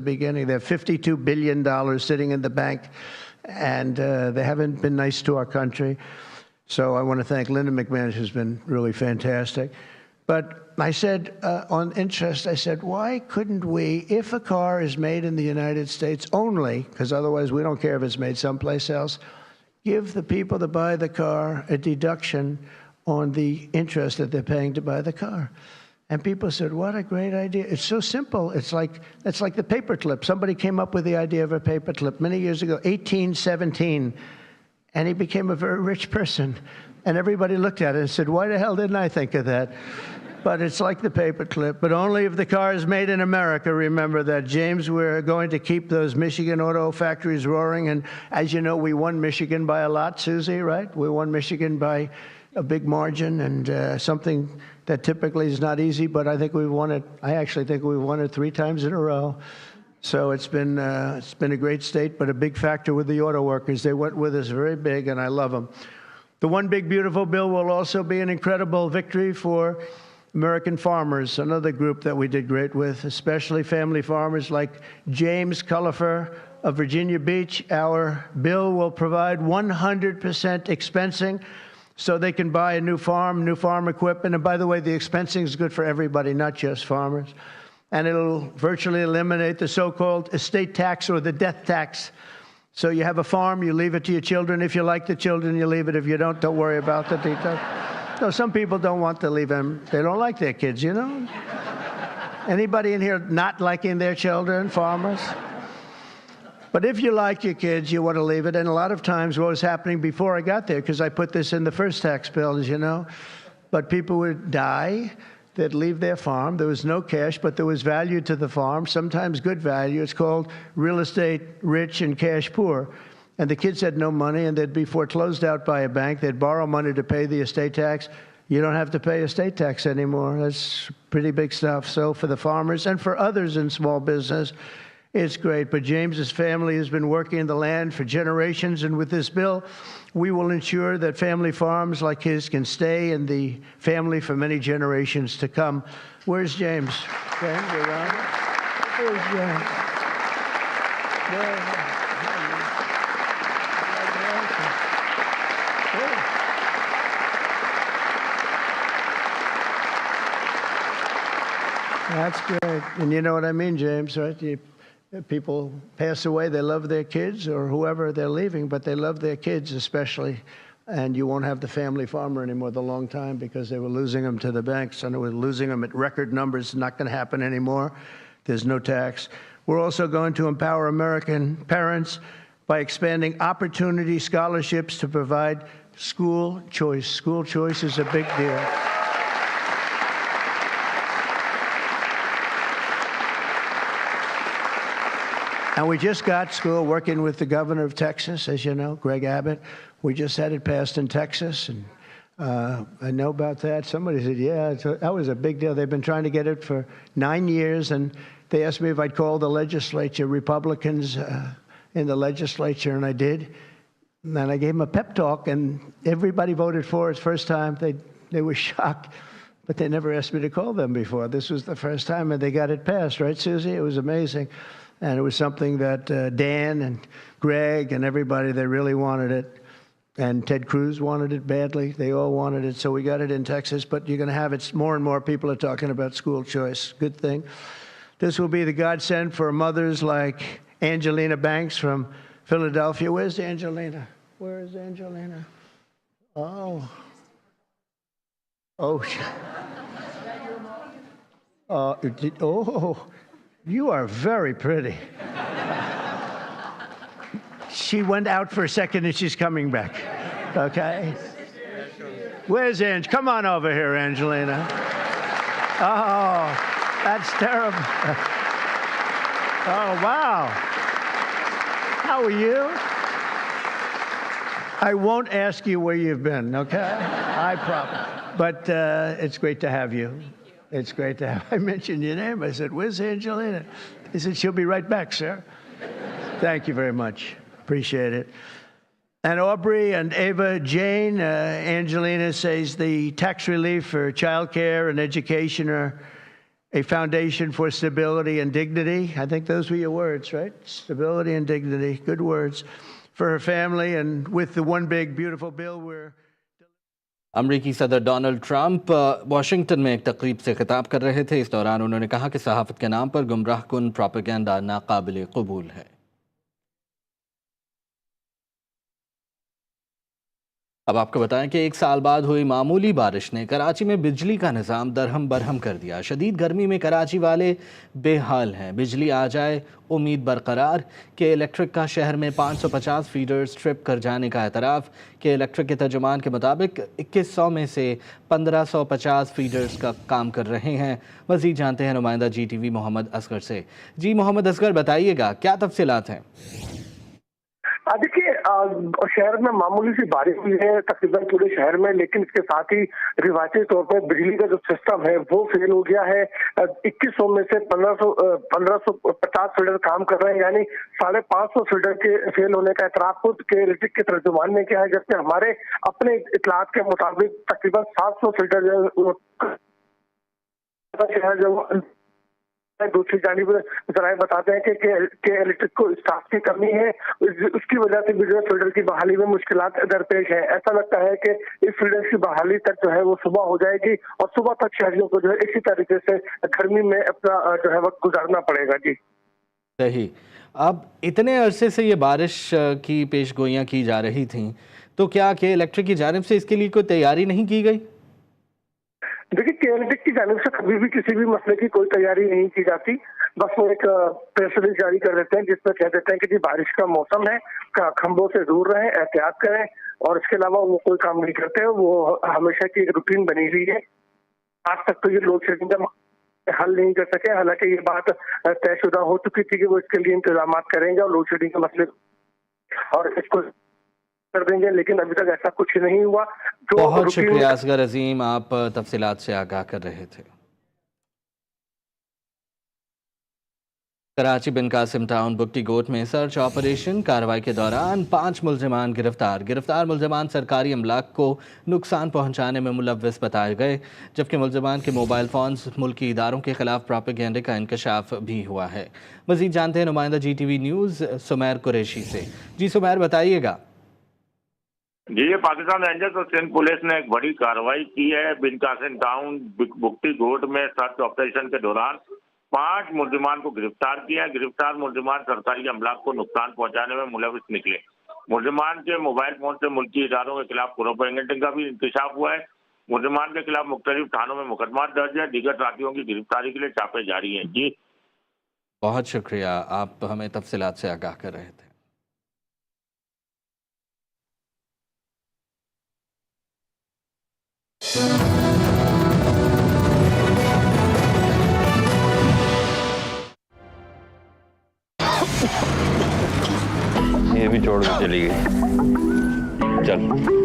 beginning. They have $52 billion sitting in the bank, and they haven't been nice to our country. So I want to thank Linda McMahon, who's been really fantastic. But I said, on interest, I said, why couldn't we, if a car is made in the United States only, because otherwise we don't care if it's made someplace else, give the people that buy the car a deduction on the interest that they're paying to buy the car. And people said, what a great idea. It's so simple. It's like the paperclip. Somebody came up with the idea of a paperclip many years ago, 1817, and he became a very rich person. And everybody looked at it and said, why the hell didn't I think of that? But it's like the paperclip, but only if the car is made in America. Remember that, James. We're going to keep those Michigan auto factories roaring. And as you know, we won Michigan by a lot, Susie, right? We won Michigan by a big margin, and something that typically is not easy, but I think we've won it. I actually think we've won it 3 times in a row. So it's been a great state, but a big factor with the auto workers. They went with us very big, and I love them. The One Big Beautiful Bill will also be an incredible victory for American farmers, another group that we did great with, especially family farmers like James Cullifer of Virginia Beach. Our bill will provide 100% expensing so they can buy a new farm equipment. And by the way, the expensing is good for everybody, not just farmers. And it'll virtually eliminate the so-called estate tax or the death tax. So you have a farm, you leave it to your children. If you like the children, you leave it. If you don't worry about the details. No, some people don't want to leave them. They don't like their kids, you know? Anybody in here not liking their children, farmers? But if you like your kids, you want to leave it. And a lot of times what was happening before I got there, because I put this in the first tax bill, as you know, but people would die, they'd leave their farm. There was no cash, but there was value to the farm, sometimes good value. It's called real estate rich and cash poor. And the kids had no money, and they'd be foreclosed out by a bank. They'd borrow money to pay the estate tax. You don't have to pay estate tax anymore. That's pretty big stuff. So for the farmers and for others in small business, it's great. But James's family has been working in the land for generations, and with this bill, we will ensure that family farms like his can stay in the family for many generations to come. Where's James? James, you're on? Where's James? Where? That's great. And you know what I mean, James, right? People pass away, they love their kids or whoever they're leaving, but they love their kids especially. And you won't have the family farmer anymore the long time because they were losing them to the banks, and they were losing them at record numbers. It's not going to happen anymore. There's no tax. We're also going to empower American parents by expanding opportunity scholarships to provide school choice. School choice is a big deal. And we just got school working with the governor of Texas, as you know, Greg Abbott. We just had it passed in Texas, and I know about that. Somebody said, yeah, that was a big deal. They've been trying to get it for 9 years, and they asked me if I'd call the legislature, Republicans in the legislature, and I did. And then I gave them a pep talk, and everybody voted for it. First time, they were shocked, but they never asked me to call them before. This was the first time, and they got it passed, right, Susie? It was amazing. And it was something that Dan and Greg and everybody, they really wanted it. And Ted Cruz wanted it badly. They all wanted it. So we got it in Texas. But you're going to have it. More and more people are talking about school choice. Good thing. This will be the godsend for mothers like Angelina Banks from Philadelphia. Where's Angelina? Where is Angelina? Oh. Oh. Oh. You are very pretty. She went out for a second and she's coming back. Okay? Where's Ange? Come on over here, Angelina. Oh, that's terrible. Oh, wow. How are you? I won't ask you where you've been, okay? I promise. But it's great to have you. It's great to have. I mentioned your name. I said, where's Angelina? He said, she'll be right back, sir. Thank you very much. Appreciate it. And Aubrey and Ava Jane, Angelina says the tax relief for child care and education are a foundation for stability and dignity. I think those were your words, right? Stability and dignity. Good words for her family. And with the one big beautiful bill, we're अमरीकी सदर Donald Trump Washington में एक तकरीब से खिताब कर रहे थे। इस दौरान उन्होंने कहा कि सहाफ़त के नाम पर गुमराह कुन प्रोपेगेंडा नाकाबिल कबूल है। अब आपको बताएं कि 1 साल बाद हुई मामूली बारिश ने कराची में बिजली का निज़ाम दरहम बरहम कर दिया। शदीद गर्मी में कराची वाले बेहाल हैं। बिजली आ जाए उम्मीद बरकरार। के इलेक्ट्रिक का शहर में 550 फीडर्स ट्रिप कर जाने का एतराफ़। के इलेक्ट्रिक के तर्जुमान के मुताबिक 2100 में से 1550 फीडर्स का काम कर रहे हैं। मज़ीद जानते हैं नुमाइंदा GTV मोहम्मद असगर से। जी मोहम्मद असगर, बताइएगा क्या तफसीलात हैं? देखिए, शहर में मामूली सी बारिश हुई है तकरीबन पूरे शहर में, लेकिन इसके साथ ही रिवायती तौर पर बिजली का जो सिस्टम है वो फेल हो गया है। 2100 में से 1550 फीडर काम कर रहे हैं, यानी 550 फीडर के फेल होने का एतराफ खुद के इलेक्ट्रिक के तर्जुमान ने किया है, जबकि हमारे अपने इतलात के मुताबिक तकरीबन 700 फीडर शहर जो दूसरी जानिब जराये बताते हैं कि इलेक्ट्रिक को स्टाफ की कमी है, उसकी वजह से बिजली फीडर की बहाली में मुश्किलात दरपेश है। ऐसा लगता है कि इस फीडर की बहाली तक जो है वो सुबह हो जाएगी और सुबह तक शहरियों को जो है इसी तरीके से गर्मी में अपना जो है वक्त गुजारना पड़ेगा। जी सही। अब इतने अरसे से ये बारिश की पेशगोइयाँ की जा रही थी, तो क्या के इलेक्ट्रिक की जानिब से इसके लिए कोई तैयारी नहीं की गई? देखिए, केएलटेक की जानिब से कभी भी किसी भी मसले की कोई तैयारी नहीं की जाती। बस वो एक प्रेस रिलीज जारी कर देते हैं जिसमें कह देते हैं कि जी बारिश का मौसम है, खंभों से दूर रहें, एहतियात करें, और इसके अलावा वो कोई काम नहीं करते। वो हमेशा की एक रूटीन बनी हुई है। आज तक तो ये लोड शेडिंग का हल नहीं कर सके, हालांकि ये बात तयशुदा हो चुकी थी कि वो इसके लिए इंतजाम करेंगे और लोड शेडिंग के मसले और इसको कर देंगे, लेकिन अभी तक ऐसा कुछ नहीं हुआ। बहुत शुक्रिया असगर अजीम, आप तफसीलात से आगाह कर रहे थे। कराची बिन कासिम टाउन बुक्टी गोट में सर्च ऑपरेशन कार्रवाई के दौरान 5 मुलजमान गिरफ्तार मुलजमान सरकारी अमलाक को नुकसान पहुंचाने में मुलव्वस बताए गए, जबकि मुलजमान के मोबाइल फोन्स मुल्की इदारों के खिलाफ प्रोपेगेंडे का इंकशाफ भी हुआ है। मजीद जानते हैं नुमाइंदा GTV न्यूज़ सुमैर कुरैशी से। जी सुमैर, बताइएगा। जी, ये पाकिस्तान रेंजर्स और सिंध पुलिस ने एक बड़ी कार्रवाई की है। बिन कासिम टाउन बुक्टी गोट में सर्च ऑपरेशन के दौरान 5 मुलजिमान को गिरफ्तार किया। गिरफ्तार मुलजिमान सरकारी अमलाक को नुकसान पहुंचाने में मुलविस निकले। मुलजिमान के मोबाइल फोन से मुल्की इदारों के खिलाफ प्रोपेगेंडे का भी इंकशाफ हुआ है। मुलजिमान के खिलाफ मुख्तलिफ थानों में मुकदमा दर्ज है। दीगर साथियों की गिरफ्तारी के लिए छापे जारी हैं। जी बहुत शुक्रिया, आप हमें तफसीलात से आगाह कर रहे थे। ये भी छोड़ के चली गई। चल